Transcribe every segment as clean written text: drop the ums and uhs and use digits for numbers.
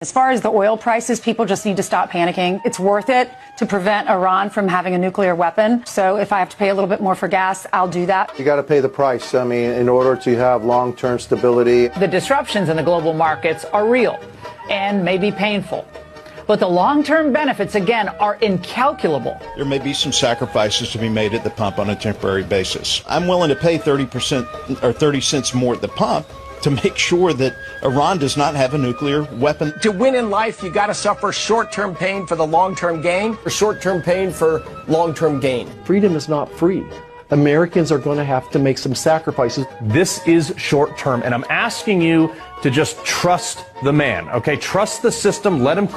As far as the oil prices, people just need to stop panicking. It's worth it to prevent Iran from having a nuclear weapon. So if I have to pay a little bit more for gas, I'll do that. You got to pay the price, I mean, in order to have long-term stability. The disruptions in the global markets are real and may be painful. But the long-term benefits, again, are incalculable. There may be some sacrifices to be made at the pump on a temporary basis. I'm willing to pay 30% or 30 cents more at the pump to make sure that Iran does not have a nuclear weapon. To win in life, you got to suffer short-term pain for the long-term gain, or short-term pain for long-term gain. Freedom is not free. Americans are going to have to make some sacrifices. This is short-term, and I'm asking you to just trust the man, okay? Trust the system, let him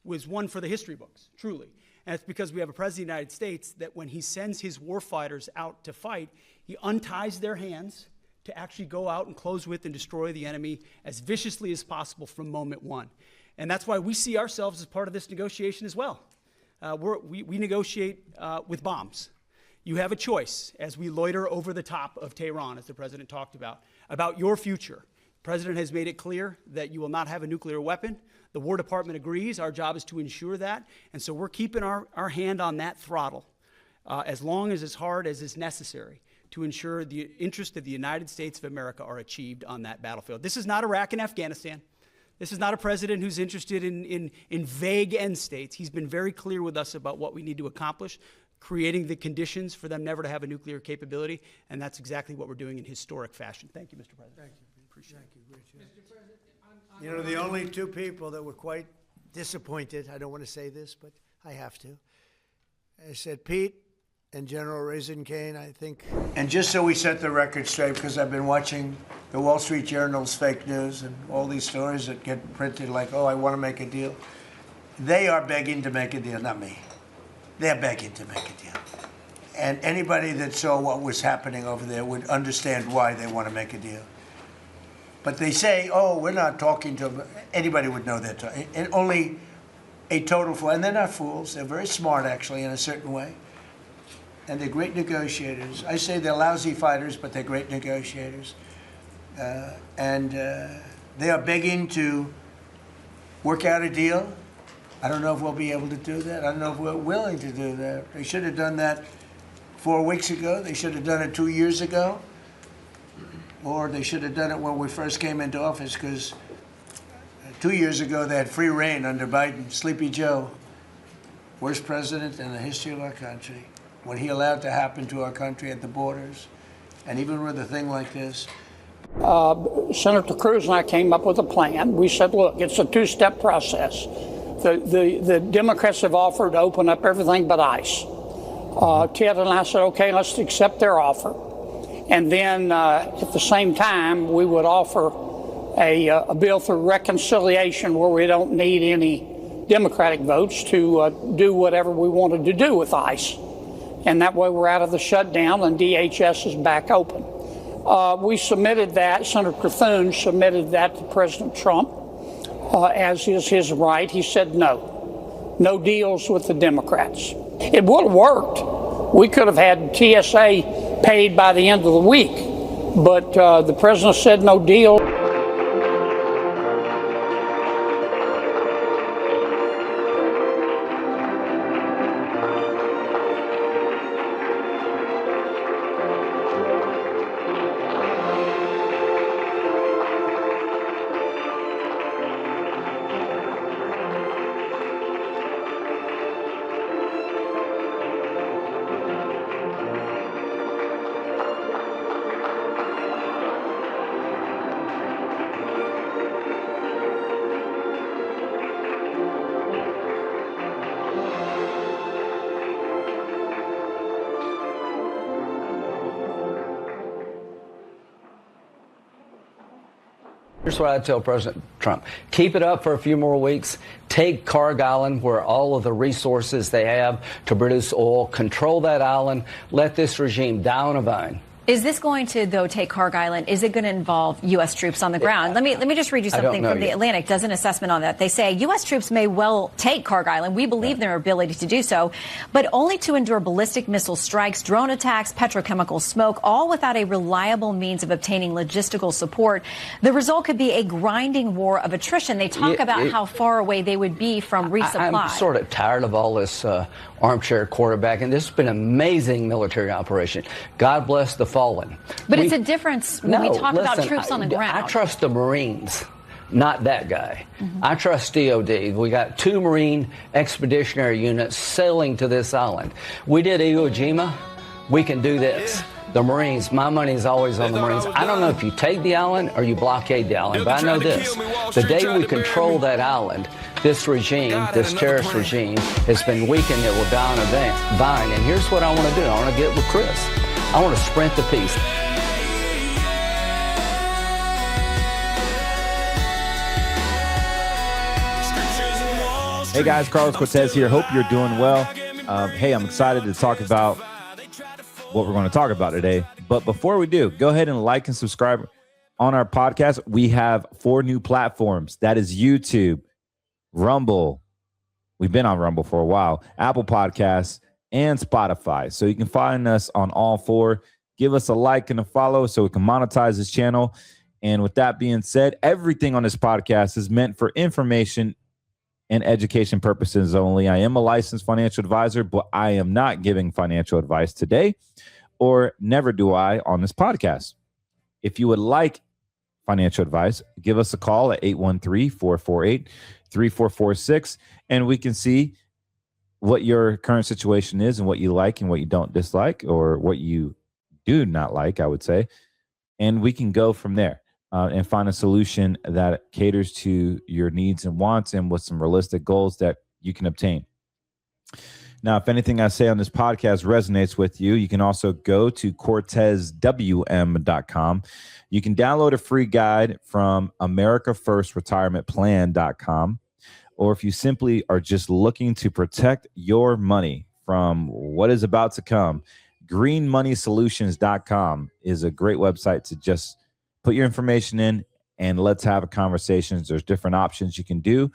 was one for the history books, truly. And it's because we have a president of the United States that when he sends his warfighters out to fight, he unties their hands to actually go out and close with and destroy the enemy as viciously as possible from moment one. And that's why we see ourselves as part of this negotiation as well. We negotiate with bombs. You have a choice as we loiter over the top of Tehran, as the president talked about your future. The president has made it clear that you will not have a nuclear weapon. The War Department agrees. Our job is to ensure that. And so we're keeping our hand on that throttle as long as hard as is necessary to ensure the interests of the United States of America are achieved on that battlefield. This is not Iraq and Afghanistan. This is not a president who's interested in vague end states. He's been very clear with us about what we need to accomplish, creating the conditions for them never to have a nuclear capability, and that's exactly what we're doing in historic fashion. Thank you, Mr. President. Thank you. Appreciate it. Mr. President, you know, the only two people that were quite disappointed, I don't want to say this, but I have to. I said Pete and General Raisin Kane, I think. And just so we set the record straight, because I've been watching the Wall Street Journal's fake news and all these stories that get printed like, oh, I want to make a deal. They are begging to make a deal, not me. They're begging to make a deal. And anybody that saw what was happening over there would understand why they want to make a deal. But they say, oh, we're not talking to them. Anybody would know that. And only a total fool. And they're not fools. They're very smart, actually, in a certain way. And they're great negotiators. I say they're lousy fighters, but they're great negotiators. And they are begging to work out a deal. I don't know if we'll be able to do that. I don't know if we're willing to do that. They should have done that 4 weeks ago. They should have done it 2 years ago. Or they should have done it when we first came into office, because 2 years ago they had free reign under Biden. Sleepy Joe, worst president in the history of our country. What he allowed to happen to our country at the borders, and even with a thing like this. Senator Cruz and I came up with a plan. We said, look, it's a two-step process. The Democrats have offered to open up everything but ICE. Ted and I said, okay, let's accept their offer. And then at the same time, we would offer a bill for reconciliation where we don't need any Democratic votes to do whatever we wanted to do with ICE. And that way we're out of the shutdown and DHS is back open. We submitted that, Senator Cthulhu submitted that to President Trump, as is his right. He said no deals with the Democrats. It would have worked. We could have had TSA paid by the end of the week, but the president said no deal. Here's what I tell President Trump. Keep it up for a few more weeks. Take Carg Island, where all of the resources they have to produce oil. Control that island. Let this regime die on a vine. Is this going to, though, take Carg Island? Is it going to involve U.S. troops on the ground? Let me just read you something from The Atlantic. Does an assessment on that. They say U.S. troops may well take Carg Island. We believe in their ability to do so, but only to endure ballistic missile strikes, drone attacks, petrochemical smoke, all without a reliable means of obtaining logistical support. The result could be a grinding war of attrition. They talk about how far away they would be from resupply. I'm sort of tired of all this armchair quarterbacking. This has been an amazing military operation. God bless the fallen. But it's a difference when we talk about troops on the ground. I trust the Marines, not that guy. I trust DOD. We got 2 Marine expeditionary units sailing to this island. We did Iwo Jima. We can do this. The Marines, my money is always on the Marines. I don't know if you take the island or you blockade the island, but I know this. The day we control that island, this regime, this terrorist regime, has been weakened. It will die on a vine. And here's what I want to do. I want to get with Chris. I want to sprint the peace. Hey guys, Carlos Cortez here. Hope you're doing well. Hey, I'm excited to talk about what we're going to talk about today. But before we do, go ahead and like and subscribe on our podcast. We have 4 new platforms. That is YouTube, Rumble. We've been on Rumble for a while, Apple Podcasts, and Spotify. So you can find us on all 4. Give us a like and a follow so we can monetize this channel. And with that being said, everything on this podcast is meant for information and education purposes only. I am a licensed financial advisor, but I am not giving financial advice today, or never do I on this podcast. If you would like financial advice, give us a call at 813-448-3446, and we can see what your current situation is and what you like and what you don't dislike, or what you do not like, I would say, and we can go from there. And find a solution that caters to your needs and wants, and with some realistic goals that you can obtain. Now, if anything I say on this podcast resonates with you, you can also go to CortezWM.com. You can download a free guide from AmericaFirstRetirementPlan.com. Or if you simply are just looking to protect your money from what is about to come, GreenMoneySolutions.com is a great website to just put your information in and let's have a conversation. There's different options you can do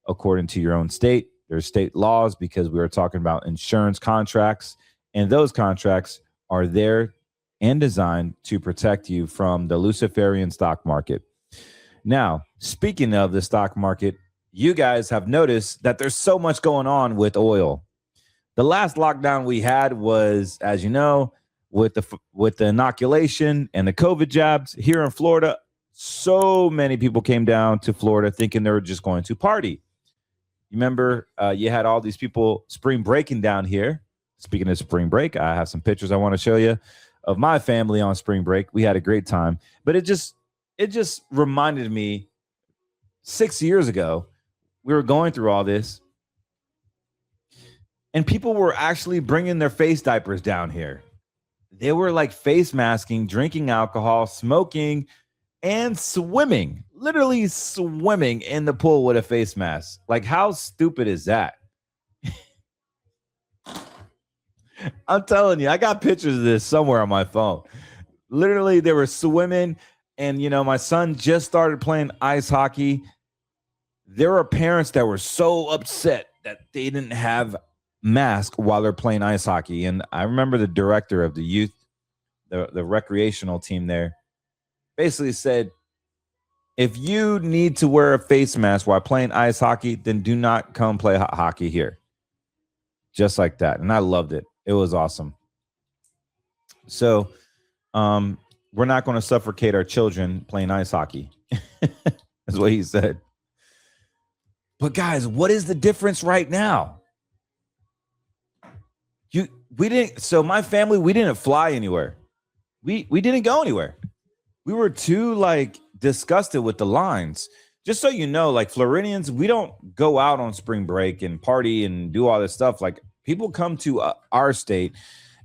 according to your own state. There's state laws, because we were talking about insurance contracts, and those contracts are there and designed to protect you from the Luciferian stock market. Now, speaking of the stock market, you guys have noticed that there's so much going on with oil. The last lockdown we had was, as you know, with the inoculation and the COVID jabs here in Florida. So many people came down to Florida thinking they were just going to party. You remember you had all these people spring breaking down here. Speaking of spring break, I have some pictures I want to show you of my family on spring break. We had a great time, but it just reminded me 6 years ago, we were going through all this and people were actually bringing their face diapers down here. They were like face masking, drinking alcohol, smoking, and swimming, literally swimming in the pool with a face mask. Like, how stupid is that? I'm telling you, I got pictures of this somewhere on my phone. Literally, they were swimming, and, you know, my son just started playing ice hockey. There were parents that were so upset that they didn't have mask while they're playing ice hockey. And I remember the director of the youth, the recreational team there, basically said, if you need to wear a face mask while playing ice hockey, then do not come play hockey here. Just like that. And I loved it. It was awesome. So we're not going to suffocate our children playing ice hockey. That's what he said. But guys, what is the difference right now? So my family, we didn't fly anywhere. We didn't go anywhere. We were too disgusted with the lines. Just so you know, Floridians, we don't go out on spring break and party and do all this stuff. People come to our state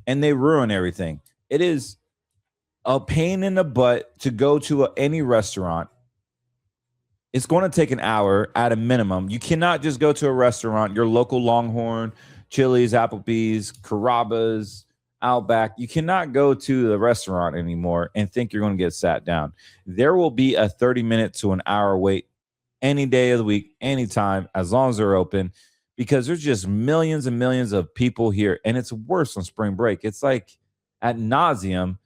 and they ruin everything. It is a pain in the butt to go to any restaurant. It's going to take an hour at a minimum. You cannot just go to a restaurant, your local Longhorn, Chili's, Applebee's, Carrabba's, Outback. You cannot go to the restaurant anymore and think you're going to get sat down. There will be a 30-minute to an hour wait any day of the week, anytime, as long as they're open, because there's just millions and millions of people here. And it's worse on spring break. It's like ad nauseum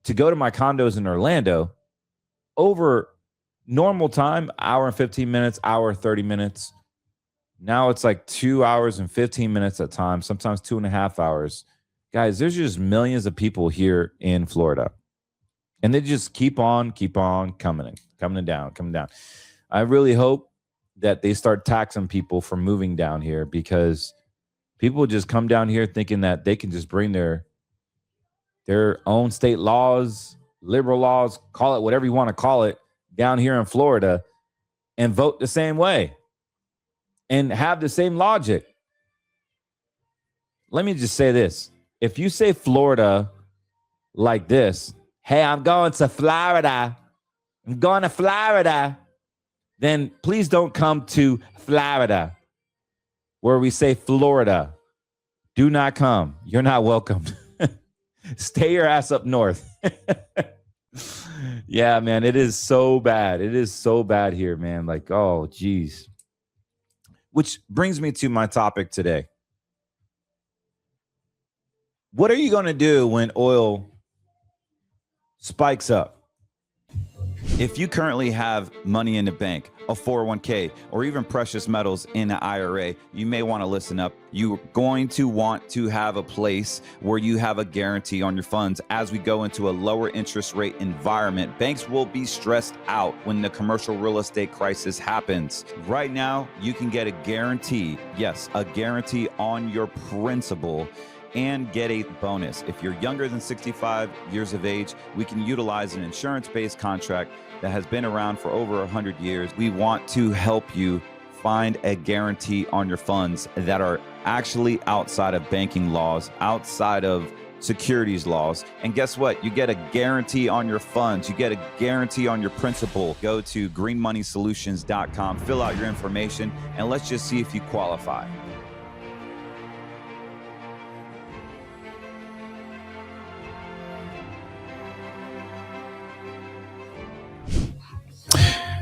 to go to my condos in Orlando over normal time, hour and 15 minutes, hour, 30 minutes. Now it's like 2 hours and 15 minutes at times, sometimes 2.5 hours. Guys, there's just millions of people here in Florida. And they just keep on coming down. I really hope that they start taxing people for moving down here, because people just come down here thinking that they can just bring their own state laws, liberal laws, call it whatever you want to call it, down here in Florida and vote the same way and have the same logic. Let me just say this. If you say Florida like this, hey, I'm going to Florida, then please don't come to Florida, where we say Florida. Do not come. You're not welcome. Stay your ass up north. Yeah, man, it is so bad. It is so bad here, man. Like, oh, geez. Which brings me to my topic today. What are you going to do when oil spikes up? If you currently have money in the bank, a 401k, or even precious metals in an IRA, you may want to listen up. You're going to want to have a place where you have a guarantee on your funds. As we go into a lower interest rate environment, banks will be stressed out when the commercial real estate crisis happens. Right now, you can get a guarantee, yes, a guarantee on your principal, and get a bonus. If you're younger than 65 years of age, we can utilize an insurance-based contract that has been around for over 100 years. We want to help you find a guarantee on your funds that are actually outside of banking laws, outside of securities laws. And guess what? You get a guarantee on your funds. You get a guarantee on your principal. Go to greenmoneysolutions.com, fill out your information, and let's just see if you qualify.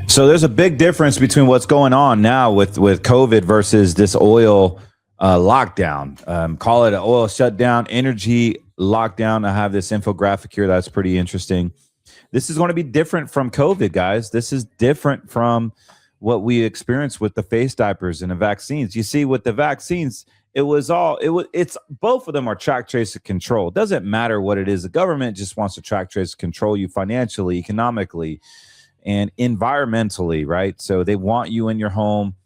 So there's a big difference between what's going on now with COVID versus this oil lockdown. Call it an oil shutdown, energy lockdown. I have this infographic here that's pretty interesting. This is going to be different from COVID, guys. This is different from what we experienced with the face diapers and the vaccines. You see, with the vaccines, it's both of them are track, trace, and control. It doesn't matter what it is. The government just wants to track, trace, control you financially, economically, and environmentally, right? So they want you in your home.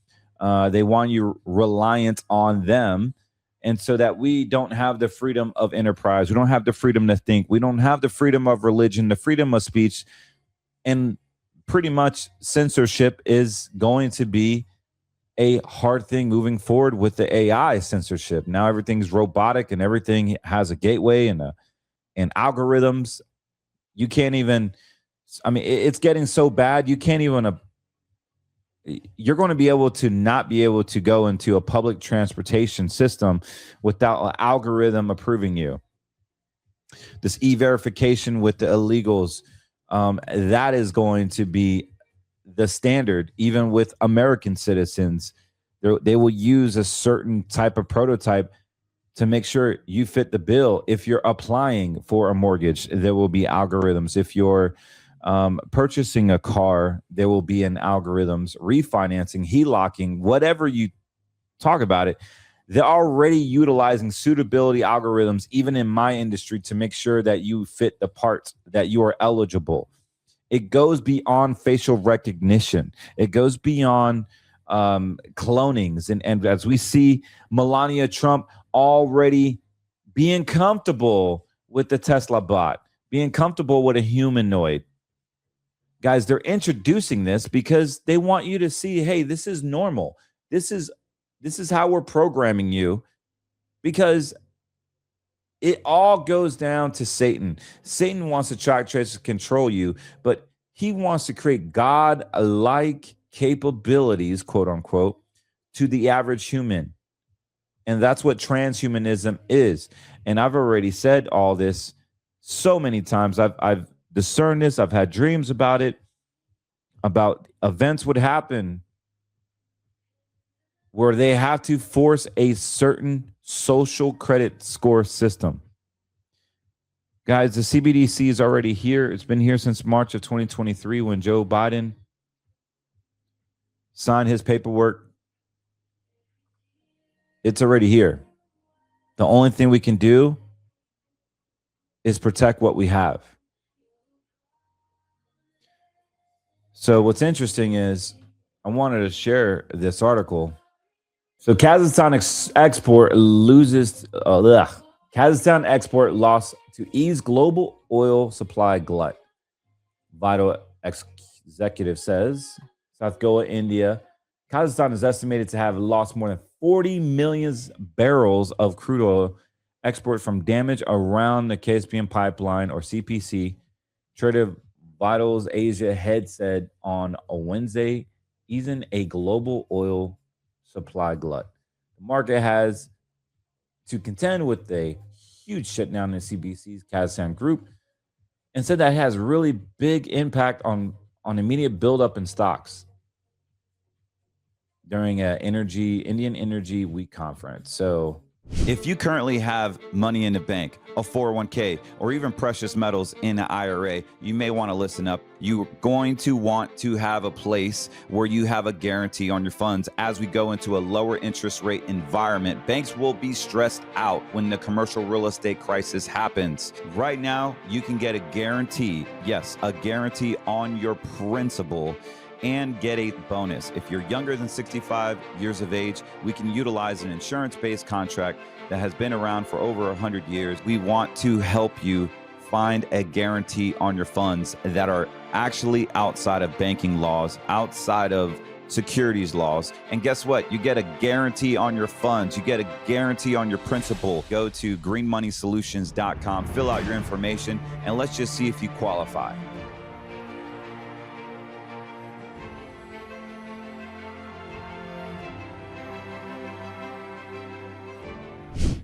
They want you reliant on them. And so that we don't have the freedom of enterprise. We don't have the freedom to think. We don't have the freedom of religion, the freedom of speech. And pretty much censorship is going to be a hard thing moving forward with the AI censorship. Now everything's robotic and everything has a gateway and algorithms. You can't even... I mean, it's getting so bad, you can't even, you're going to be able to not be able to go into a public transportation system without an algorithm approving you. This e-verification with the illegals, that is going to be the standard, even with American citizens. They will use a certain type of prototype to make sure you fit the bill. If you're applying for a mortgage, there will be algorithms. If you're purchasing a car, there will be an algorithms, refinancing, HELOCing, whatever you talk about it. They're already utilizing suitability algorithms, even in my industry, to make sure that you fit the parts, that you are eligible. It goes beyond facial recognition. It goes beyond clonings. And as we see Melania Trump already being comfortable with the Tesla bot, being comfortable with a humanoid. Guys, they're introducing this because they want you to see, hey, this is normal. This is how we're programming you, because it all goes down to Satan. Satan wants to track, trace, and control you, but he wants to create God-like capabilities, quote unquote, to the average human. And that's what transhumanism is. And I've already said all this so many times. I've discerned this. I've had dreams about it, about events would happen where they have to force a certain social credit score system. Guys, the CBDC is already here. It's been here since March of 2023 when Joe Biden signed his paperwork. It's already here. The only thing we can do is protect what we have. So what's interesting is I wanted to share this article. So Kazakhstan export loss to ease global oil supply glut. Vital executive says. South Goa, India. Kazakhstan is estimated to have lost more than 40 million barrels of crude oil export from damage around the Caspian pipeline, or CPC. Trader Vitals Asia head said on a Wednesday, easing a global oil supply glut. The market has to contend with a huge shutdown in CBC's Kazakhstan group, and said that has really big impact on immediate buildup in stocks during a Indian Energy Week conference. So if you currently have money in the bank, a 401k, or even precious metals in an IRA, you may want to listen up. You're going to want to have a place where you have a guarantee on your funds. As we go into a lower interest rate environment, banks will be stressed out when the commercial real estate crisis happens. Right now, you can get a guarantee, yes, a guarantee on your principal, and get a bonus. If you're younger than 65 years of age, we can utilize an insurance-based contract that has been around for over 100 years. We want to help you find a guarantee on your funds that are actually outside of banking laws, outside of securities laws. And guess what? You get a guarantee on your funds. You get a guarantee on your principal. Go to greenmoneysolutions.com, fill out your information, and let's just see if you qualify.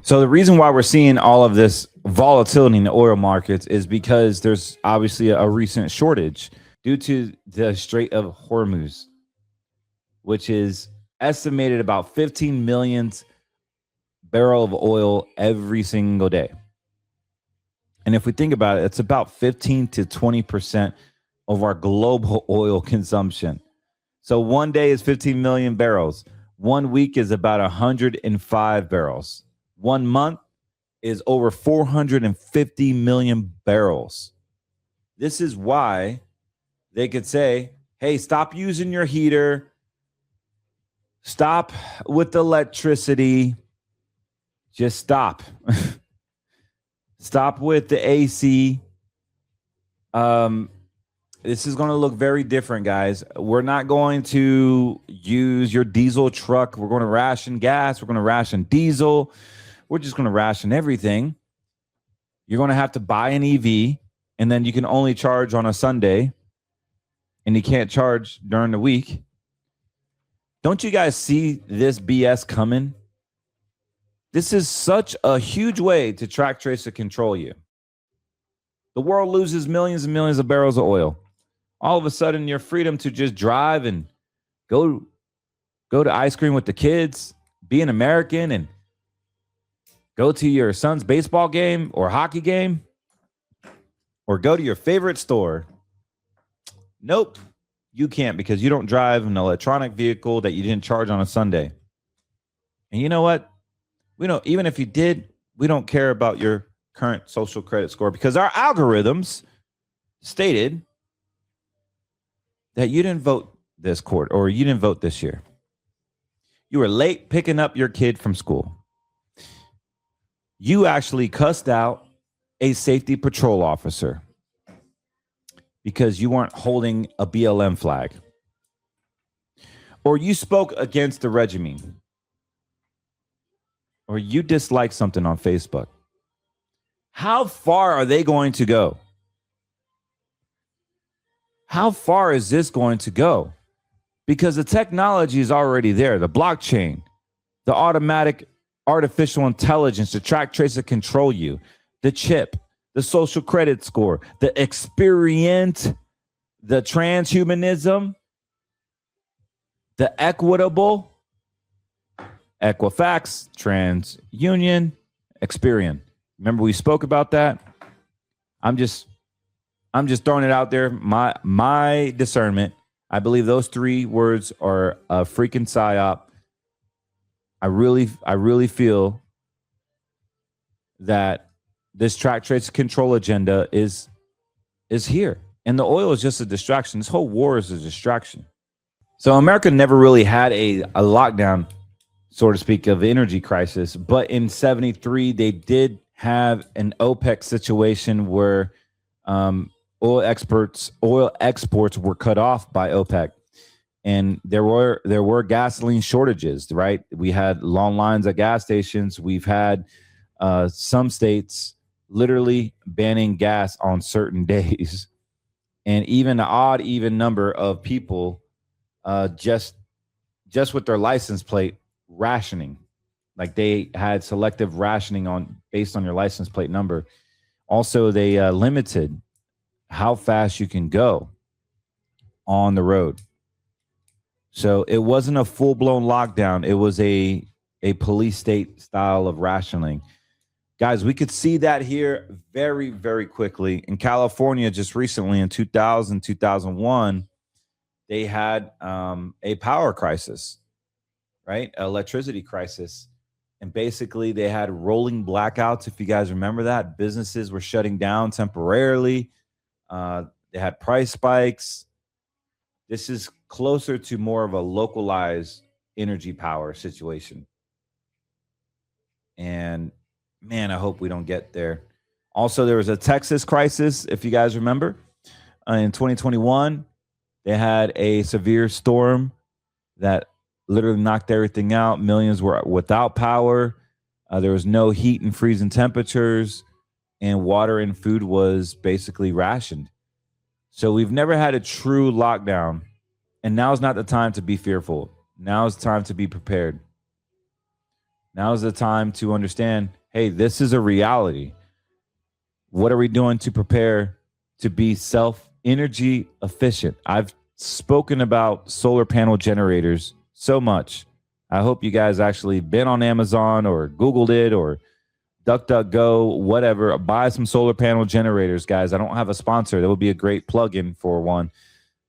So the reason why we're seeing all of this volatility in the oil markets is because there's obviously a recent shortage due to the Strait of Hormuz, which is estimated about 15 million barrels of oil every single day. And if we think about it, it's about 15 to 20% of our global oil consumption. So one day is 15 million barrels. 1 week is about 105 barrels. 1 month is over 450 million barrels. This is why they could say, hey, stop using your heater. Stop with the electricity. Just stop. Stop with the AC. This is going to look very different, guys. We're not going to use your diesel truck. We're going to ration gas. We're going to ration diesel. We're just going to ration everything. You're going to have to buy an EV, and then you can only charge on a Sunday, and you can't charge during the week. Don't you guys see this BS coming? This is such a huge way to track, trace, and control you. The world loses millions and millions of barrels of oil. All of a sudden, your freedom to just drive and go to ice cream with the kids, be an American, and go to your son's baseball game or hockey game, or go to your favorite store. Nope, you can't, because you don't drive an electronic vehicle that you didn't charge on a Sunday. And you know what? We don't, even if you did, we don't care about your current social credit score, because our algorithms stated that you didn't vote this quarter, or you didn't vote this year. You were late picking up your kid from school. You actually cussed out a safety patrol officer because you weren't holding a BLM flag. Or you spoke against the regime. Or you disliked something on Facebook. How far are they going to go? How far is this going to go? Because the technology is already there. The blockchain, the automatic artificial intelligence to track, trace, and control you. The chip, the social credit score, the experience, the transhumanism, the equitable, Equifax, TransUnion, Experian. Remember we spoke about that? I'm just throwing it out there. My discernment. I believe those three words are a freaking psyop. I really feel that this track, trace, control agenda is here. And the oil is just a distraction. This whole war is a distraction. So America never really had a lockdown, so to speak, of energy crisis. But in 73, they did have an OPEC situation where oil exports were cut off by OPEC. And there were gasoline shortages, right? We had long lines at gas stations. We've had some states literally banning gas on certain days. And even an odd even number of people just with their license plate rationing. Like they had selective rationing based on your license plate number. Also, they limited how fast you can go on the road. So it wasn't a full-blown lockdown. It was a police state style of rationing. Guys, we could see that here very, very quickly. In California, just recently in 2001, they had a power crisis, right? Electricity crisis. And basically they had rolling blackouts. If you guys remember that, businesses were shutting down temporarily. They had price spikes. This is closer to more of a localized energy power situation. And man, I hope we don't get there. Also, there was a Texas crisis, if you guys remember. In 2021, they had a severe storm that literally knocked everything out. Millions were without power. There was no heat and freezing temperatures, and water and food was basically rationed. So we've never had a true lockdown. And now is not the time to be fearful. Now is the time to be prepared. Now is the time to understand, hey, this is a reality. What are we doing to prepare to be energy efficient? I've spoken about solar panel generators so much. I hope you guys actually been on Amazon or Googled it or DuckDuckGo, whatever. Buy some solar panel generators, guys. I don't have a sponsor. That would be a great plug-in for one.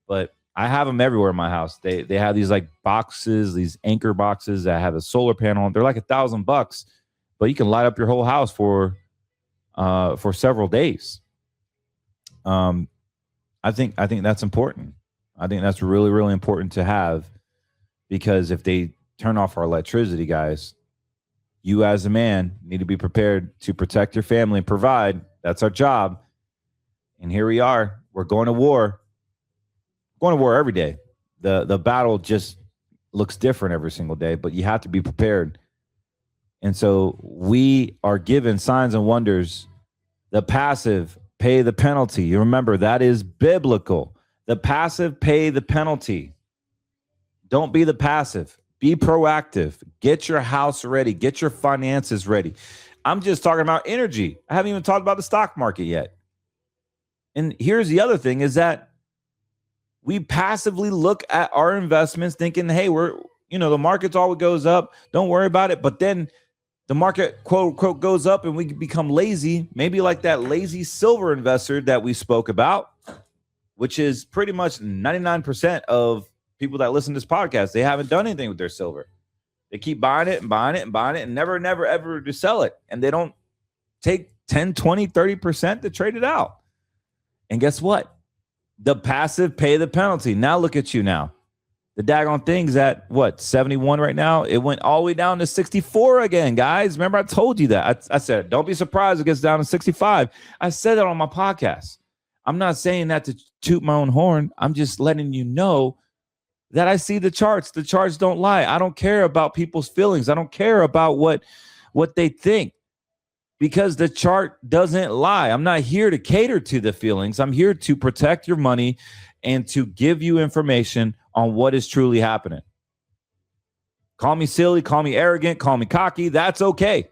But I have them everywhere in my house. They have these like boxes, these anchor boxes that have a solar panel. They're like $1,000, but you can light up your whole house for several days. I think that's important. I think that's really, really important to have, because if they turn off our electricity, guys, you as a man need to be prepared to protect your family and provide. That's our job. And here we are. We're going to war. Going to war every day. The battle just looks different every single day, but you have to be prepared. And so we are given signs and wonders. The passive pay the penalty. You remember, that is biblical. The passive pay the penalty. Don't be the passive. Be proactive. Get your house ready. Get your finances ready. I'm just talking about energy. I haven't even talked about the stock market yet. And here's the other thing is that we passively look at our investments thinking, hey, the market's always goes up. Don't worry about it. But then the market, quote unquote, goes up and we become lazy. Maybe like that lazy silver investor that we spoke about, which is pretty much 99% of people that listen to this podcast. They haven't done anything with their silver. They keep buying it and buying it and buying it and never, ever to sell it. And they don't take 10, 20, 30% to trade it out. And guess what? The passive pay the penalty. Now look at you now. The daggone thing's at what, 71 right now? It went all the way down to 64 again, guys. Remember, I told you that. I said, don't be surprised it gets down to 65. I said that on my podcast. I'm not saying that to toot my own horn. I'm just letting you know that I see the charts. The charts don't lie. I don't care about people's feelings. I don't care about what they think, because the chart doesn't lie. I'm not here to cater to the feelings. I'm here to protect your money and to give you information on what is truly happening. Call me silly, call me arrogant, call me cocky. That's okay.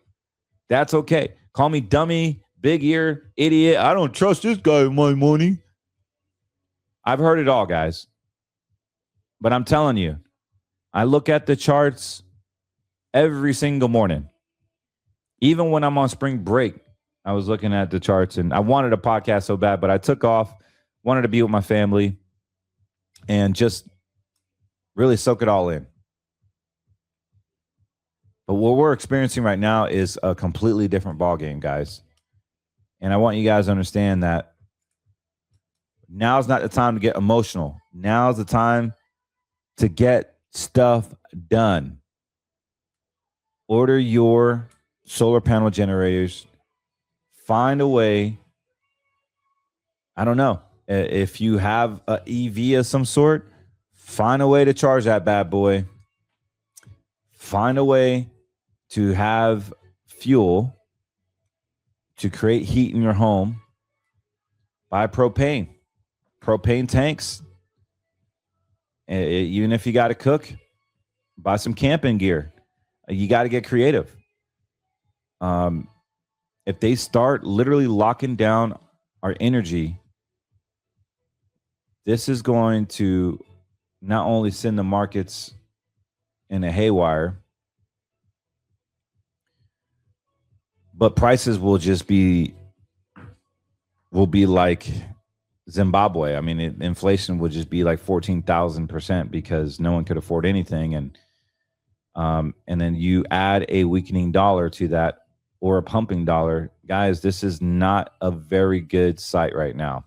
That's okay. Call me dummy, big ear, idiot. I don't trust this guy with my money. I've heard it all, guys. But I'm telling you, I look at the charts every single morning. Even when I'm on spring break, I was looking at the charts and I wanted a podcast so bad, but I took off, wanted to be with my family and just really soak it all in. But what we're experiencing right now is a completely different ballgame, guys. And I want you guys to understand that now's not the time to get emotional. Now's the time to get stuff done. Order your solar panel generators. Find a way. I don't know. If you have an EV of some sort, find a way to charge that bad boy. Find a way to have fuel to create heat in your home. Buy propane. Propane tanks. Even if you got to cook, buy some camping gear. You got to get creative. If they start literally locking down our energy, this is going to not only send the markets in a haywire, but prices will be like Zimbabwe. I mean, inflation would just be like 14,000% because no one could afford anything. And then you add a weakening dollar to that or a pumping dollar. Guys, this is not a very good sight right now.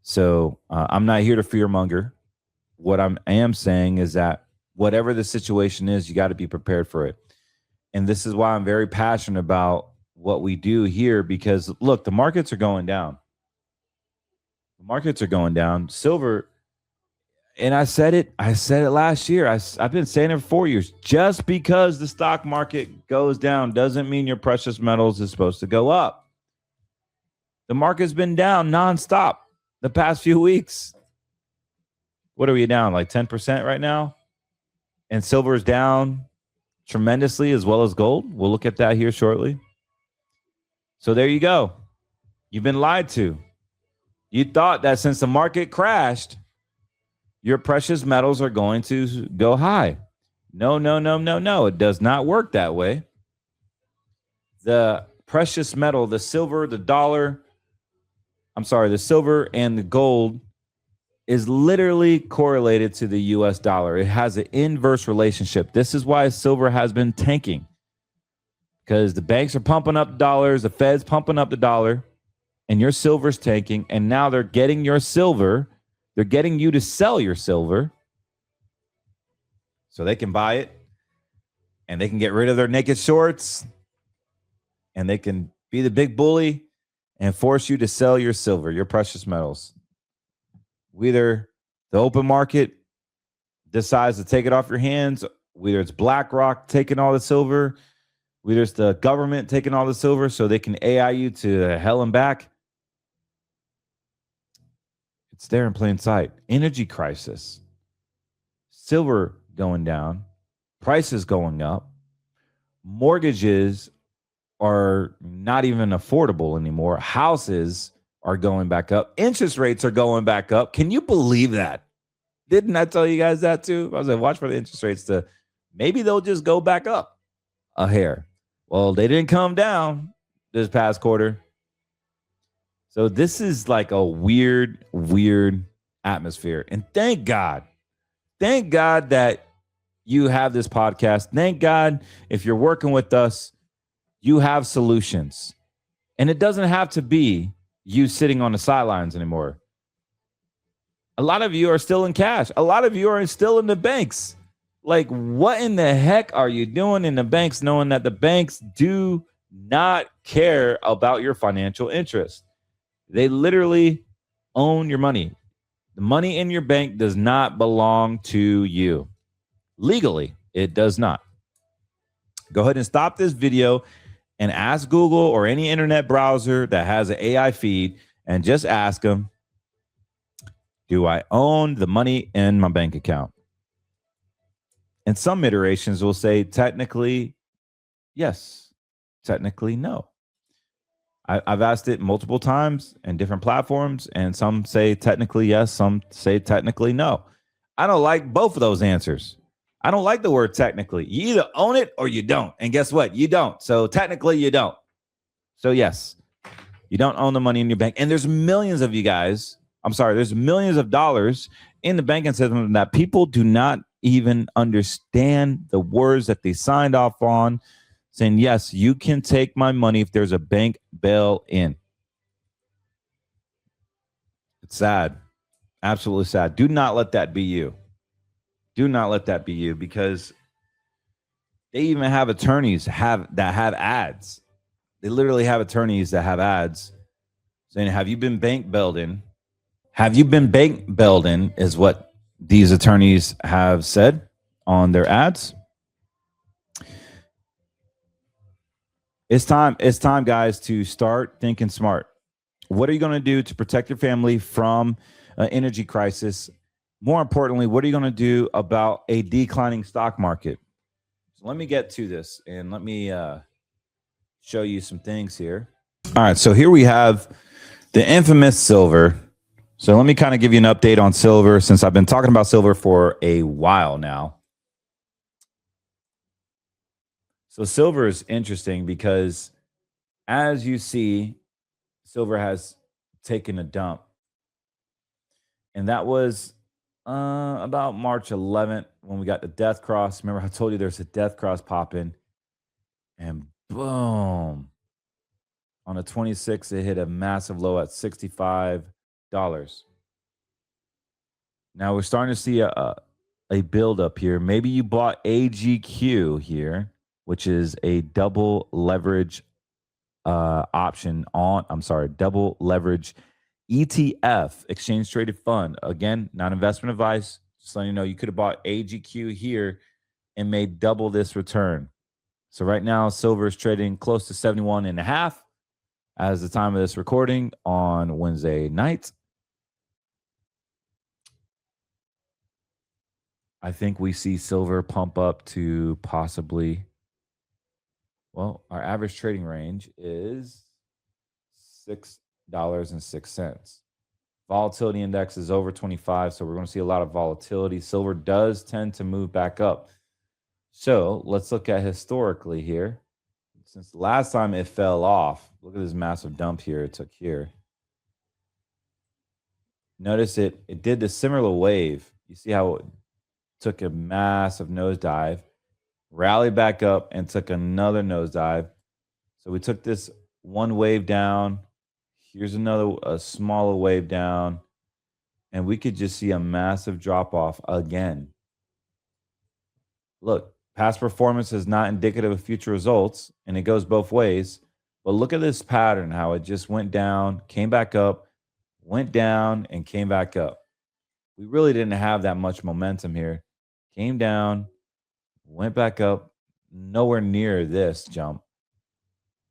So I'm not here to fearmonger. What I am saying is that whatever the situation is, you got to be prepared for it. And this is why I'm very passionate about what we do here, because look, the markets are going down. The markets are going down. Silver, and I said it last year. I've been saying it for 4 years. Just because the stock market goes down doesn't mean your precious metals is supposed to go up. The market's been down nonstop the past few weeks. What are we down? Like 10% right now? And silver is down tremendously, as well as gold. We'll look at that here shortly. So there you go. You've been lied to. You thought that since the market crashed, your precious metals are going to go high. No. It does not work that way. The precious metal, the silver, the silver and the gold is literally correlated to the US dollar. It has an inverse relationship. This is why silver has been tanking, because the banks are pumping up dollars, the Fed's pumping up the dollar, and your silver's tanking. And now they're getting your silver. They're getting you to sell your silver so they can buy it and they can get rid of their naked shorts and they can be the big bully and force you to sell your silver, your precious metals. Whether the open market decides to take it off your hands, whether it's BlackRock taking all the silver, whether it's the government taking all the silver so they can AI you to hell and back. It's there in plain sight. Energy crisis. Silver going down. Prices going up. Mortgages are not even affordable anymore. Houses are going back up. Interest rates are going back up. Can you believe that? Didn't I tell you guys that too? I was like, watch for the interest rates to, maybe they'll just go back up a hair. Well, they didn't come down this past quarter. So this is like a weird atmosphere. And thank God that you have this podcast. Thank God if you're working with us, you have solutions. And it doesn't have to be you sitting on the sidelines anymore. A lot of you are still in cash. A lot of you are still in the banks. Like, what in the heck are you doing in the banks, knowing that the banks do not care about your financial interest? They literally own your money. The money in your bank does not belong to you. Legally, it does not. Go ahead and stop this video and ask Google or any internet browser that has an AI feed and just ask them, do I own the money in my bank account? And some iterations will say technically yes, technically no. I've asked it multiple times in different platforms, and some say technically yes, some say technically no. I don't like both of those answers. I don't like the word technically. You either own it or you don't. And guess what? You don't. So technically you don't. So yes, you don't own the money in your bank. And there's millions of you guys. I'm sorry, there's millions of dollars in the banking system that people do not even understand the words that they signed off on, saying, yes, you can take my money if there's a bank bail-in. It's sad. Absolutely sad. Do not let that be you. Do not let that be you, because they even have attorneys that have ads. They literally have attorneys that have ads saying, have you been bank bailed in? Have you been bank bailed in is what these attorneys have said on their ads. It's time, guys, to start thinking smart. What are you going to do to protect your family from an energy crisis? More importantly, what are you going to do about a declining stock market? So let me get to this, and let me show you some things here. All right, so here we have the infamous silver. So let me kind of give you an update on silver, since I've been talking about silver for a while now. So silver is interesting because, as you see, silver has taken a dump. And that was about March 11th when we got the death cross. Remember I told you there's a death cross popping, and boom, on the 26th it hit a massive low at $65. Now we're starting to see a build up here. Maybe you bought AGQ here, which is a double leverage option on, double leverage ETF, exchange traded fund. Again, not investment advice. Just letting you know, you could have bought AGQ here and made double this return. So right now, silver is trading close to 71.5 as the time of this recording on Wednesday night. I think we see silver pump up to possibly, well, our average trading range is $6.06. Volatility index is over 25, so we're going to see a lot of volatility. Silver does tend to move back up. So let's look at historically here. Since the last time it fell off, look at this massive dump here it took here. Notice it did the similar wave. You see how it took a massive nosedive, rallied back up, and took another nosedive. So we took this one wave down. Here's a smaller wave down, and we could just see a massive drop off again. Look, past performance is not indicative of future results, and it goes both ways. But look at this pattern, how it just went down, came back up, went down, and came back up. We really didn't have that much momentum here. Came down, went back up, nowhere near this jump.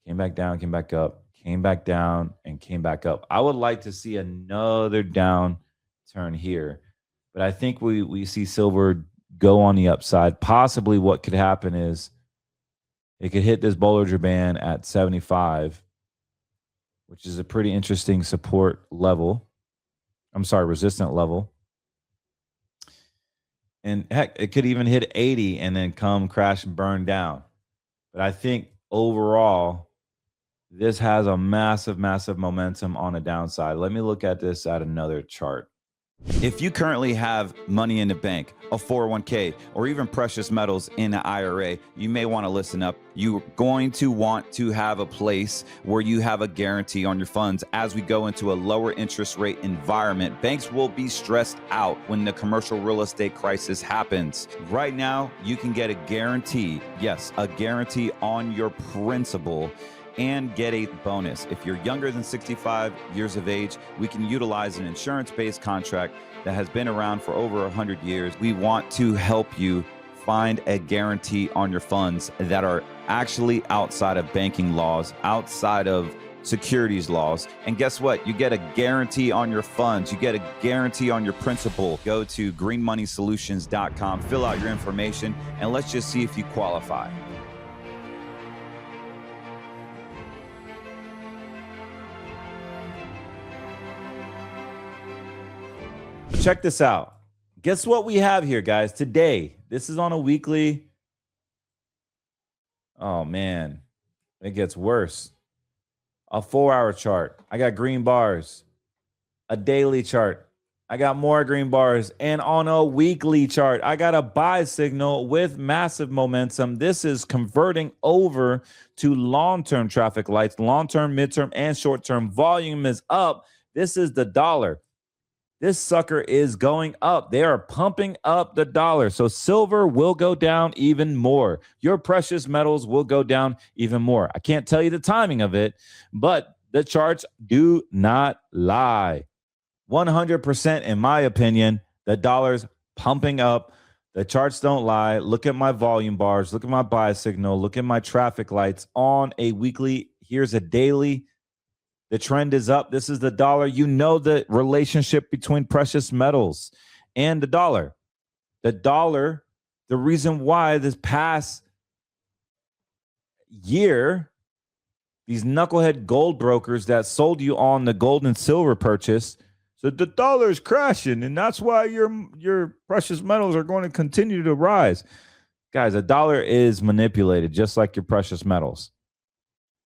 Came back down, came back up, came back down, and came back up. I would like to see another down turn here, but I think we see silver go on the upside. Possibly what could happen is it could hit this Bollinger Band at 75, which is a pretty interesting support level. Resistant level. And heck, it could even hit 80 and then come crash and burn down. But I think overall, this has a massive, massive momentum on the downside. Let me look at this at another chart. If you currently have money in the bank, a 401k, or even precious metals in an IRA, you may want to listen up. You're going to want to have a place where you have a guarantee on your funds. As we go into a lower interest rate environment, banks will be stressed out when the commercial real estate crisis happens. Right now, you can get a guarantee, yes, a guarantee on your principal, and get a bonus. If you're younger than 65 years of age, we can utilize an insurance-based contract that has been around for over 100 years. We want to help you find a guarantee on your funds that are actually outside of banking laws, outside of securities laws. And guess what? You get a guarantee on your funds. You get a guarantee on your principal. Go to greenmoneysolutions.com, fill out your information, and let's just see if you qualify. Check this out. Guess what we have here, guys? Today, this is on a weekly. Oh, man. It gets worse. A 4-hour chart. I got green bars. A daily chart. I got more green bars. And on a weekly chart, I got a buy signal with massive momentum. This is converting over to long-term traffic lights, long-term, midterm, and short-term. Volume is up. This is the dollar. This sucker is going up. They are pumping up the dollar. So silver will go down even more. Your precious metals will go down even more. I can't tell you the timing of it, but the charts do not lie. 100%, in my opinion, the dollar's pumping up. The charts don't lie. Look at my volume bars. Look at my buy signal. Look at my traffic lights on a weekly. Here's a daily. The trend is up. This is the dollar. You know the relationship between precious metals and the dollar. The dollar, the reason why this past year, these knucklehead gold brokers that sold you on the gold and silver purchase said the dollar is crashing, and that's why your precious metals are going to continue to rise. Guys, a dollar is manipulated just like your precious metals.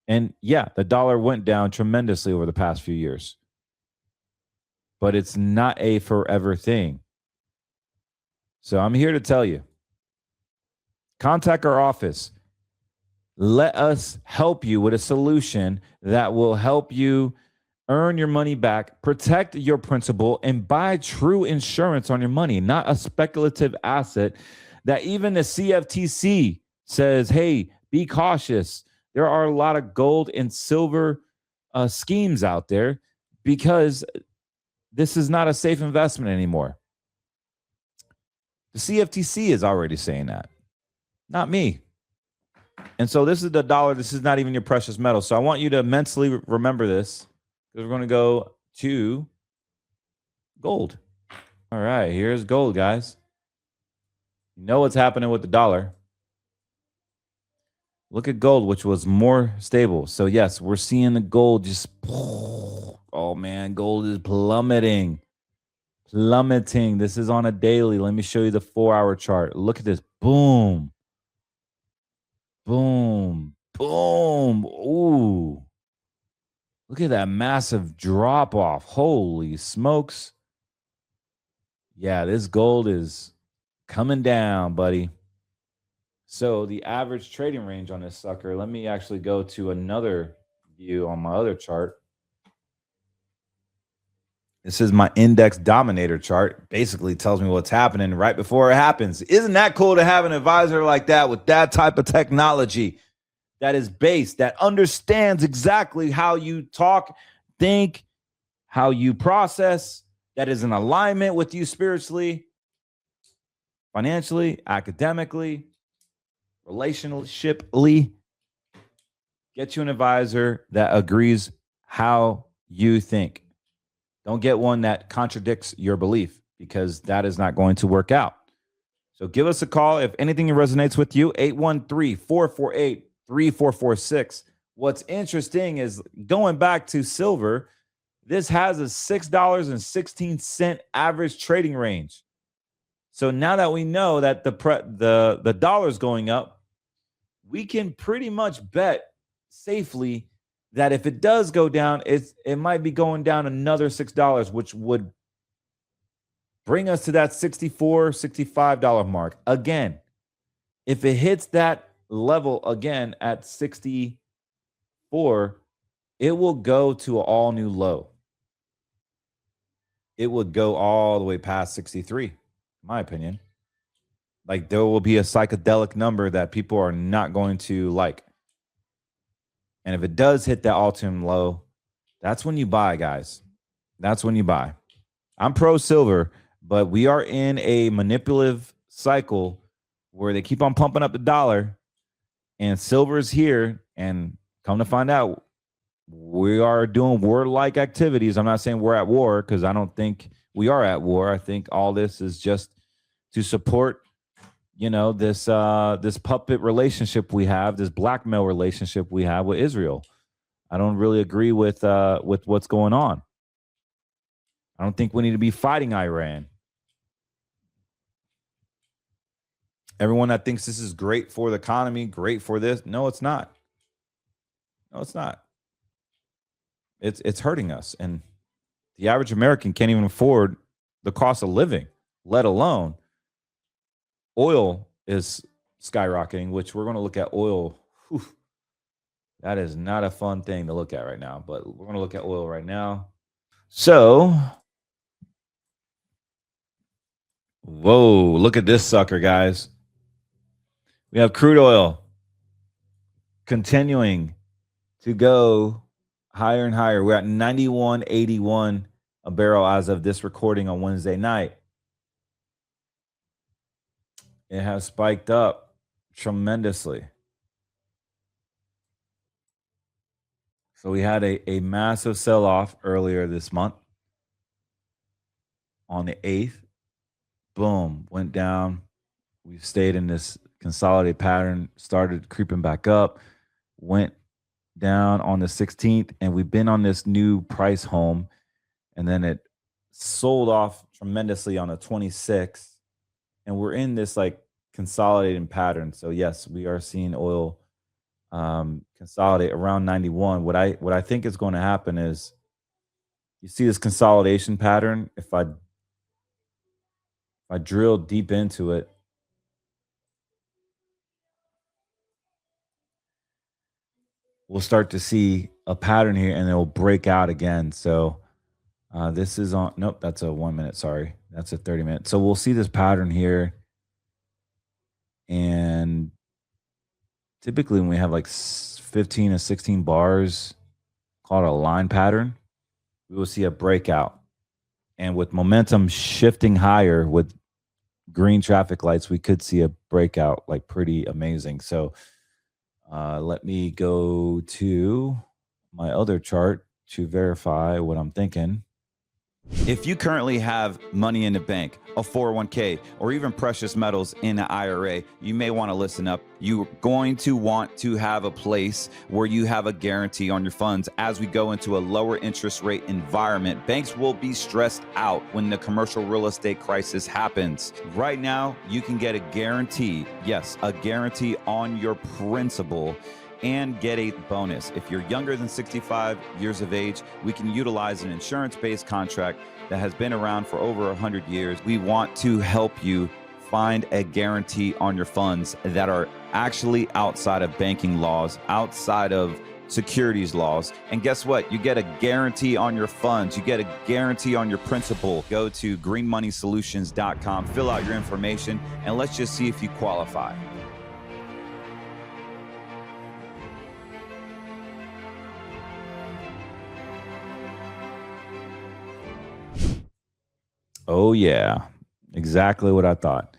And yeah, the dollar went down tremendously over the past few years. But it's not a forever thing. So I'm here to tell you, contact our office. Let us help you with a solution that will help you earn your money back, protect your principal, and buy true insurance on your money, not a speculative asset that even the CFTC says, hey, be cautious. There are a lot of gold and silver schemes out there because this is not a safe investment anymore. The CFTC is already saying that, not me. And so this is the dollar. This is not even your precious metal. So I want you to mentally remember this because we're going to go to gold. All right, here's gold, guys. You know what's happening with the dollar. Look at gold, which was more stable. So, yes, we're seeing the gold just, oh, man, gold is plummeting. Plummeting. This is on a daily. Let me show you the 4-hour chart. Look at this. Boom. Boom. Boom. Ooh. Look at that massive drop off. Holy smokes. Yeah, this gold is coming down, buddy. So the average trading range on this sucker, let me actually go to another view on my other chart. This is my index dominator chart. Basically tells me what's happening right before it happens. Isn't that cool to have an advisor like that with that type of technology that is based, that understands exactly how you talk, think, how you process, that is in alignment with you spiritually, financially, academically, relationshiply. Get you an advisor that agrees how you think. Don't get one that contradicts your belief because that is not going to work out. So give us a call if anything resonates with you, 813-448-3446. What's interesting is going back to silver, this has a $6.16 average trading range. So now that we know that the dollar's going up, we can pretty much bet safely that if it does go down, it might be going down another $6, which would bring us to that $64, $65 mark. Again, if it hits that level again at 64, it will go to an all new low. It would go all the way past 63, in my opinion. Like there will be a psychedelic number that people are not going to like. And if it does hit that all-time low, that's when you buy, guys. That's when you buy. I'm pro silver, but we are in a manipulative cycle where they keep on pumping up the dollar and silver is here. And come to find out, we are doing war-like activities. I'm not saying we're at war because I don't think we are at war. I think all this is just to support, this puppet relationship we have, this blackmail relationship we have with Israel. I don't really agree with what's going on. I don't think we need to be fighting Iran. Everyone that thinks this is great for the economy, great for this, no, it's not. No, it's not. It's hurting us, and the average American can't even afford the cost of living, let alone oil is skyrocketing, which we're going to look at oil. Whew, that is not a fun thing to look at right now, but we're going to look at oil right now. So, whoa, look at this sucker, guys. We have crude oil continuing to go higher and higher. We're at 91.81 a barrel as of this recording on Wednesday night. It has spiked up tremendously. So we had a massive sell-off earlier this month on the 8th. Boom, went down. We stayed in this consolidated pattern, started creeping back up, went down on the 16th, and we've been on this new price home, and then it sold off tremendously on the 26th, and we're in this like consolidating pattern. So yes, we are seeing oil consolidate around 91. What I think is going to happen is you see this consolidation pattern. If I drill deep into it, we'll start to see a pattern here, and it will break out again. So this is on, nope, that's a 1 minute. Sorry, that's a 30 minute. So we'll see this pattern here. And typically when we have like 15 to 16 bars, called a line pattern, we will see a breakout. And with momentum shifting higher with green traffic lights, we could see a breakout like pretty amazing. So let me go to my other chart to verify what I'm thinking. If you currently have money in the bank, a 401k, or even precious metals in an IRA, you may want to listen up. You're going to want to have a place where you have a guarantee on your funds. As we go into a lower interest rate environment, banks will be stressed out when the commercial real estate crisis happens. Right now, you can get a guarantee, yes, a guarantee on your principal, and get a bonus. If you're younger than 65 years of age, we can utilize an insurance-based contract that has been around for over 100 years. We want to help you find a guarantee on your funds that are actually outside of banking laws, outside of securities laws. And guess what? You get a guarantee on your funds. You get a guarantee on your principal. Go to greenmoneysolutions.com, fill out your information, and let's just see if you qualify. Oh, yeah. Exactly what I thought.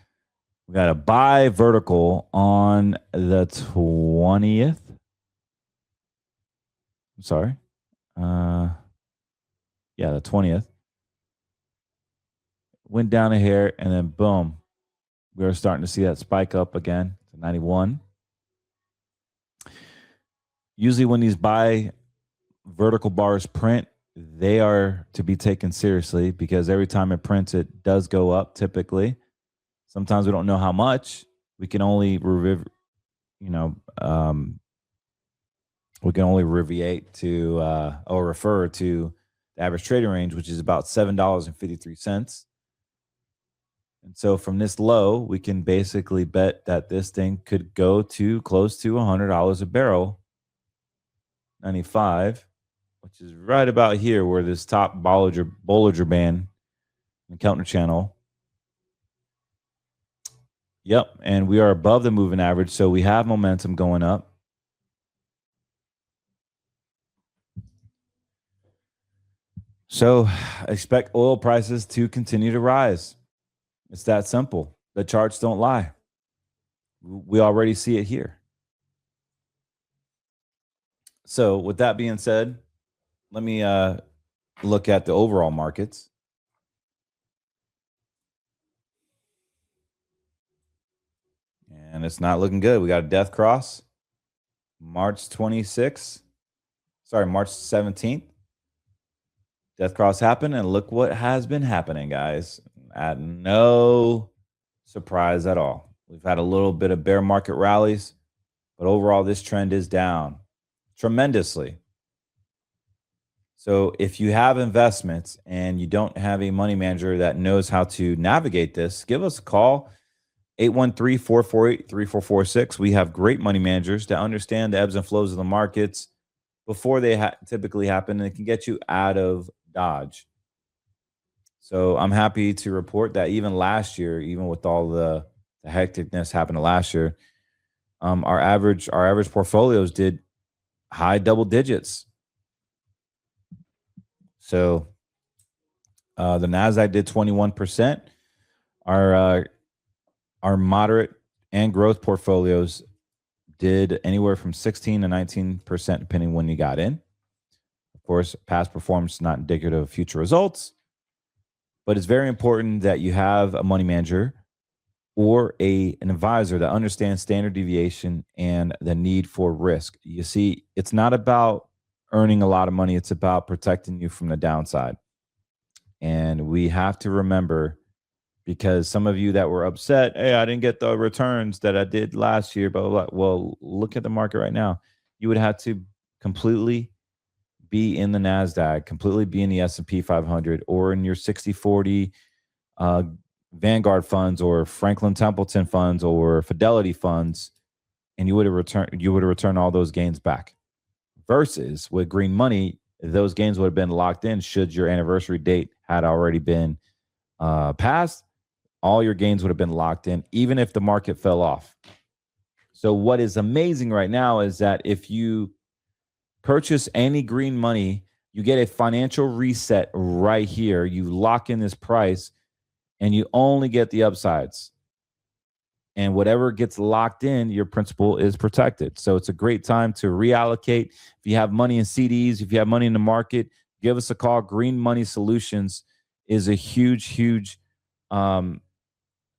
We got a buy vertical on the 20th. I'm sorry. Yeah, the 20th. Went down a hair, and then boom. We are starting to see that spike up again to 91. Usually when these buy vertical bars print, they are to be taken seriously because every time it prints, it does go up typically. Sometimes we don't know how much. We can only reviate to or refer to the average trading range, which is about $7.53. And so from this low, we can basically bet that this thing could go to close to $100 a barrel, 95. Which is right about here where this top Bollinger Band and counter channel. Yep, and we are above the moving average, so we have momentum going up. So expect oil prices to continue to rise. It's that simple. The charts don't lie. We already see it here. So with that being said, let me look at the overall markets. And it's not looking good. We got a death cross. March 17th. Death cross happened, and look what has been happening, guys. At no surprise at all. We've had a little bit of bear market rallies, but overall this trend is down tremendously. So if you have investments and you don't have a money manager that knows how to navigate this, give us a call. 813-448-3446. We have great money managers that understand the ebbs and flows of the markets before they typically happen, and it can get you out of Dodge. So I'm happy to report that even last year, even with all the hecticness happened last year, our average portfolios did high double digits. So the NASDAQ did 21%. Our moderate and growth portfolios did anywhere from 16 to 19%, depending when you got in. Of course, past performance is not indicative of future results, but it's very important that you have a money manager or an advisor that understands standard deviation and the need for risk. You see, it's not about earning a lot of money. It's about protecting you from the downside. And we have to remember, because some of you that were upset, hey, I didn't get the returns that I did last year, blah, blah, blah. Well, look at the market right now. You would have to completely be in the NASDAQ, completely be in the S&P 500 or in your 60-40 Vanguard funds or Franklin Templeton funds or Fidelity funds, and you would have returned all those gains back. Versus with green money, those gains would have been locked in should your anniversary date had already been passed. All your gains would have been locked in, even if the market fell off. So what is amazing right now is that if you purchase any green money, you get a financial reset right here. You lock in this price and you only get the upsides. And whatever gets locked in, your principal is protected. So it's a great time to reallocate. If you have money in CDs, if you have money in the market, give us a call. Green Money Solutions is a huge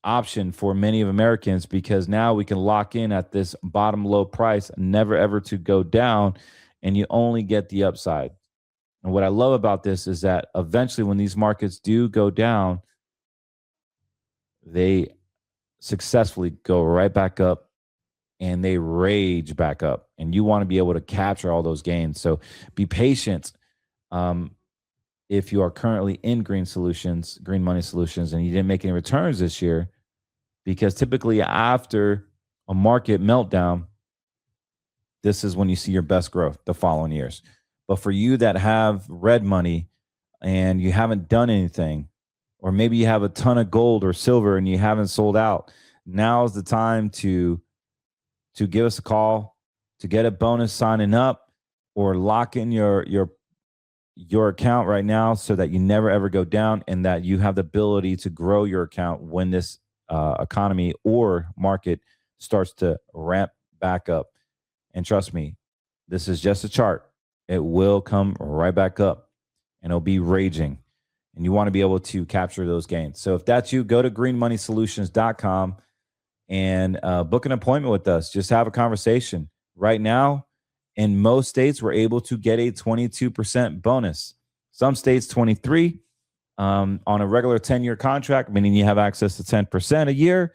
option for many of Americans, because now we can lock in at this bottom low price, never ever to go down, and you only get the upside. And what I love about this is that eventually when these markets do go down, they successfully go right back up and they rage back up, and you want to be able to capture all those gains. So be patient. If you are currently in Green Money Solutions, and you didn't make any returns this year, because typically after a market meltdown, this is when you see your best growth the following years. But for you that have red money and you haven't done anything, or maybe you have a ton of gold or silver and you haven't sold out, now's the time to give us a call, to get a bonus signing up, or lock in your account right now so that you never ever go down, and that you have the ability to grow your account when this economy or market starts to ramp back up. And trust me, this is just a chart. It will come right back up and it'll be raging, and you want to be able to capture those gains. So if that's you, go to greenmoneysolutions.com and book an appointment with us. Just have a conversation. Right now, in most states, we're able to get a 22% bonus. Some states, 23%. On a regular 10-year contract, meaning you have access to 10% a year.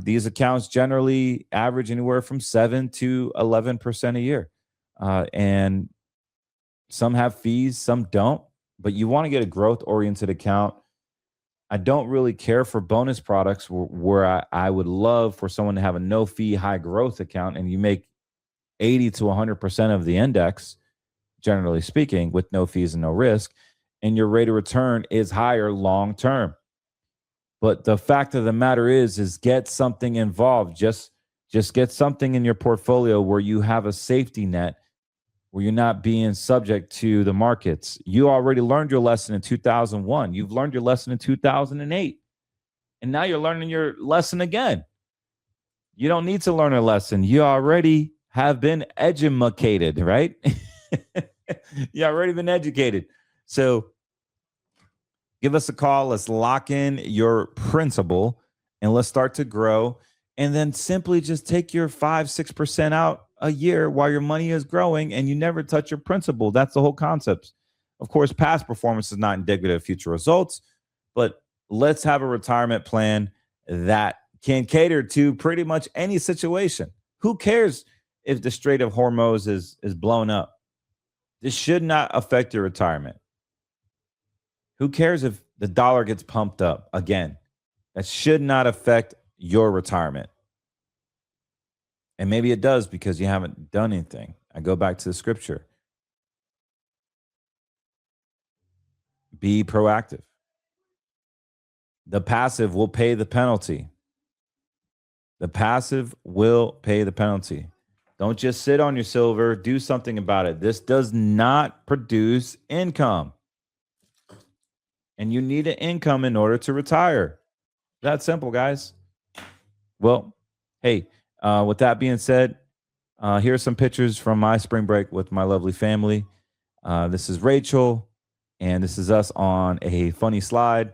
These accounts generally average anywhere from 7 to 11% a year. And some have fees, some don't. But you want to get a growth-oriented account. I don't really care for bonus products where I would love for someone to have a no-fee, high-growth account, and you make 80 to 100% of the index, generally speaking, with no fees and no risk, and your rate of return is higher long term. But the fact of the matter is get something involved. Just get something in your portfolio where you have a safety net, where you're not being subject to the markets. You already learned your lesson in 2001. You've learned your lesson in 2008. And now you're learning your lesson again. You don't need to learn a lesson. You already have been educated, right? You already been educated. So give us a call. Let's lock in your principal and let's start to grow. And then simply just take your 5-6% out a year while your money is growing and you never touch your principal. That's the whole concept. Of course, past performance is not indicative of future results, but let's have a retirement plan that can cater to pretty much any situation. Who cares if the Strait of Hormuz is blown up? This should not affect your retirement. Who cares if the dollar gets pumped up again? That should not affect your retirement. And maybe it does because you haven't done anything. I go back to the scripture. Be proactive. The passive will pay the penalty. The passive will pay the penalty. Don't just sit on your silver. Do something about it. This does not produce income. And you need an income in order to retire. That's simple, guys. Well, hey, with that being said, here's some pictures from my spring break with my lovely family. This is Rachel, and this is us on a funny slide.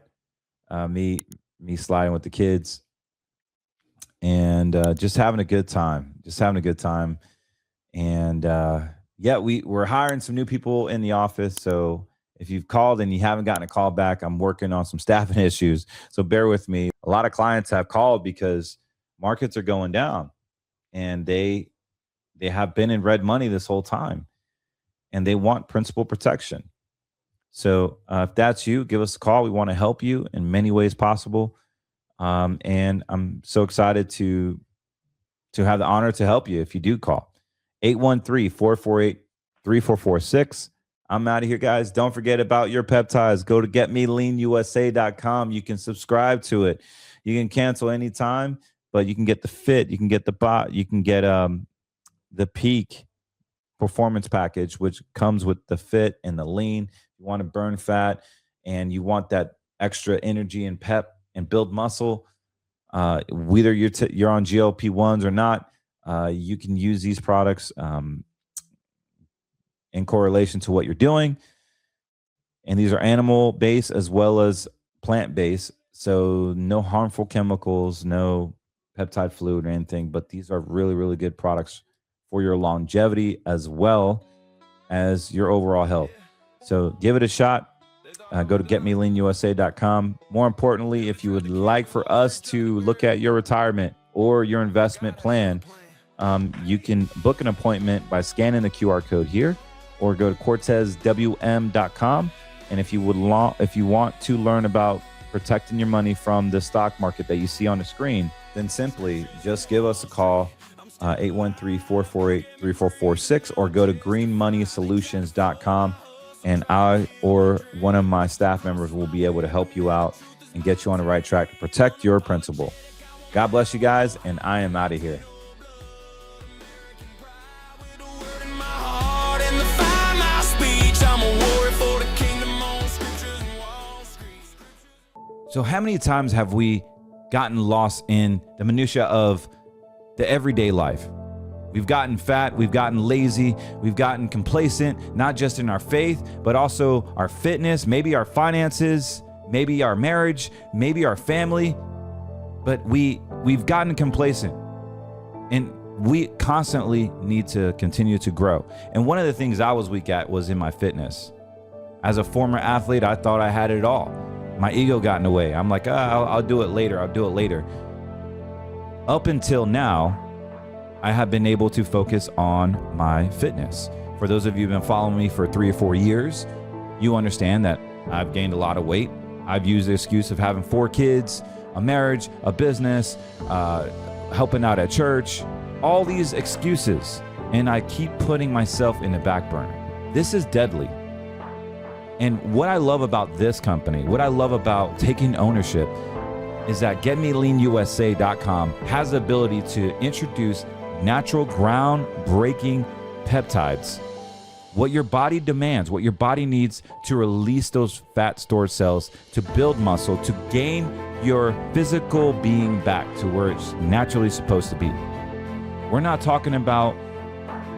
Me sliding with the kids, and just having a good time. And yeah, we're hiring some new people in the office. So if you've called and you haven't gotten a call back, I'm working on some staffing issues. So bear with me. A lot of clients have called because markets are going down, and they have been in red money this whole time, and they want principal protection. So if that's you, give us a call. We want to help you in many ways possible. And I'm so excited to have the honor to help you if you do call. 813-448-3446. I'm out of here, guys. Don't forget about your peptides. Go to getmeleanusa.com. You can subscribe to it. You can cancel anytime, but you can get the fit. You can get the bot. You can get the peak performance package, which comes with the fit and the lean. You want to burn fat and you want that extra energy and pep and build muscle. Whether you're on GLP-1s or not, you can use these products in correlation to what you're doing. And these are animal-based as well as plant-based. So no harmful chemicals, no peptide fluid or anything, but these are really, really good products for your longevity as well as your overall health. So give it a shot. Go to getmeleanusa.com. More importantly, if you would like for us to look at your retirement or your investment plan, you can book an appointment by scanning the QR code here, or go to cortezwm.com. And if you want to learn about protecting your money from the stock market that you see on the screen, then simply just give us a call, 813-448-3446, or go to greenmoneysolutions.com. And I or one of my staff members will be able to help you out and get you on the right track to protect your principal. God bless you guys, and I am out of here. So how many times have we gotten lost in the minutia of the everyday life? We've gotten fat, we've gotten lazy, we've gotten complacent, not just in our faith, but also our fitness, maybe our finances, maybe our marriage, maybe our family. But we've gotten complacent, and we constantly need to continue to grow. And one of the things I was weak at was in my fitness. As a former athlete, I thought I had it all. My ego got in the way. I'm like, I'll do it later. I'll do it later. Up until now, I have been able to focus on my fitness. For those of you who've been following me for 3 or 4 years, you understand that I've gained a lot of weight. I've used the excuse of having 4 kids, a marriage, a business, helping out at church, all these excuses. And I keep putting myself in the back burner. This is deadly. And what I love about this company, what I love about taking ownership, is that GetMeLeanUSA.com has the ability to introduce natural, groundbreaking peptides. What your body demands, what your body needs to release those fat stored cells, to build muscle, to gain your physical being back to where it's naturally supposed to be. We're not talking about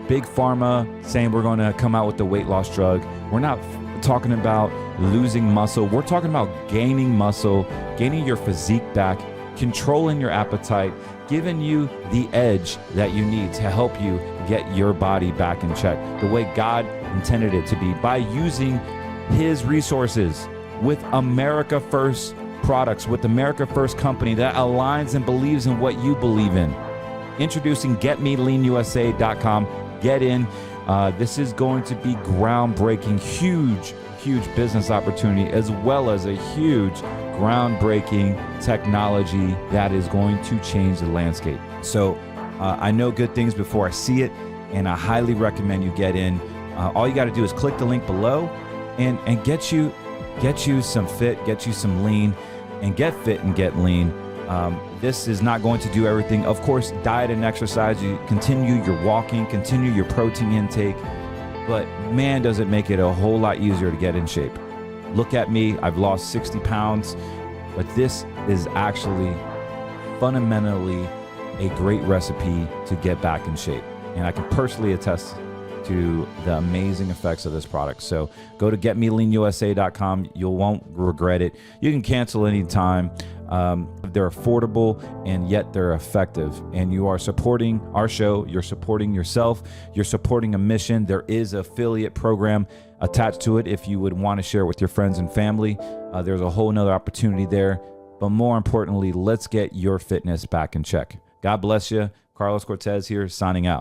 big pharma saying we're going to come out with the weight loss drug. We're not talking about losing muscle. We're talking about gaining muscle, gaining your physique back, controlling your appetite, giving you the edge that you need to help you get your body back in check the way God intended it to be, by using his resources with America First products, with America First company that aligns and believes in what you believe in. Introducing GetMeLeanUSA.com. Get in. This is going to be groundbreaking, huge business opportunity, as well as a huge groundbreaking technology that is going to change the landscape. So I know good things before I see it, and I highly recommend you get in. All you got to do is click the link below and get you some fit, get you some lean, and get fit and get lean. This is not going to do everything. Of course, diet and exercise, you continue your walking, continue your protein intake, but man, does it make it a whole lot easier to get in shape. Look at me, I've lost 60 pounds, but this is actually fundamentally a great recipe to get back in shape. And I can personally attest to the amazing effects of this product. So go to GetMeLeanUSA.com. You won't regret it. You can cancel anytime. They're affordable and yet they're effective. And you are supporting our show. You're supporting yourself. You're supporting a mission. There is an affiliate program attached to it if you would want to share it with your friends and family. There's a whole nother opportunity there. But more importantly, let's get your fitness back in check. God bless you. Carlos Cortez here, signing out.